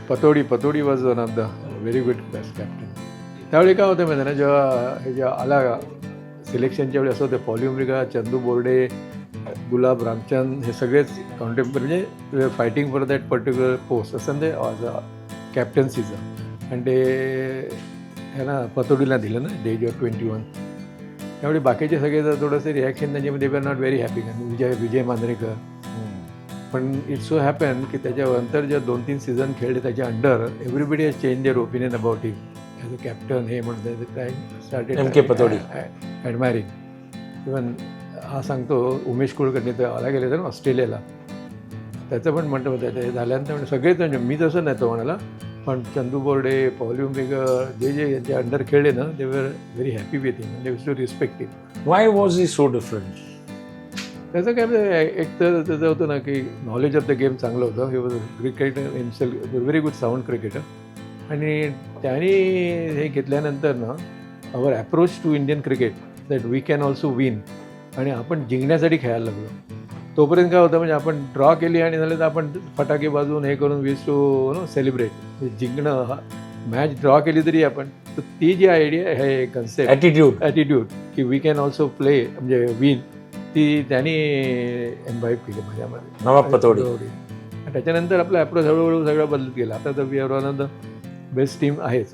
पतोडी was one of the very good best captain. त्यावेळी काय होतं माहिती ना, जेव्हा हे जेव्हा आला सिलेक्शनच्या वेळी असं होतं, पॉली उमरिगा, चंदू बोर्डे, गुलाब रामचंद हे सगळेच कॉन्टेम्पररी म्हणजे fighting for that particular post असं ते कॅप्टन्सीचं. आणि ते ह्यांना पतोडीला दिलं ना द एज ऑफ 21. त्यावेळी बाकीचे सगळे जर थोडंसं रिॲक्शन त्यांच्यामध्ये दे वर नॉट व्हेरी हॅपी. विजय मांजरेकर. पण इट्स सो हॅपन की त्याच्यानंतर जे 2-3 सीझन खेळले त्याच्या under everybody has change their opinion about him as a captain. हे म्हणतात काय स्टार्टेड MK पतोडी ॲडमायरिंग. इवन हा सांगतो उमेश कुलकर्णी तर आला गेले तर ऑस्ट्रेलियाला, त्याचं पण म्हणतो त्याच्या झाल्यानंतर म्हणजे सगळेच म्हणजे मी तसं नाही तो म्हणाला, पण चंदू बोर्डे, पॉली उमरिगा जे यांच्या अंडर खेळले ना they were very happy with him, they too respect him. Why was he so different? त्याचं काय म्हणजे एक तर त्याचं होतं ना की नॉलेज ऑफ द गेम चांगलं होतं. He was cricketer himself, very good sound cricketer. आणि त्याने हे घेतल्यानंतर ना our approach to Indian cricket that we can also win, आणि आपण जिंकण्यासाठी खेळायला लागलो. तोपर्यंत काय होतं म्हणजे आपण ड्रॉ केली आणि झालं तर आपण फटाके वाजवून हे करून वीज टू नो सेलिब्रेट. जिंकणं हा मॅच ड्रॉ केली तरी आपण, तर ती जी आयडिया हे कन्सेप्ट ॲटिट्यूड की वी कॅन ऑल्सो प्ले म्हणजे विन, ती त्यांनी एम्बाईब केली माझ्यामध्ये. नवाब पतोडी. त्याच्यानंतर आपला अप्रोच हळूहळू सगळं बदलत गेला. आता तर we are one of the best team आहेच.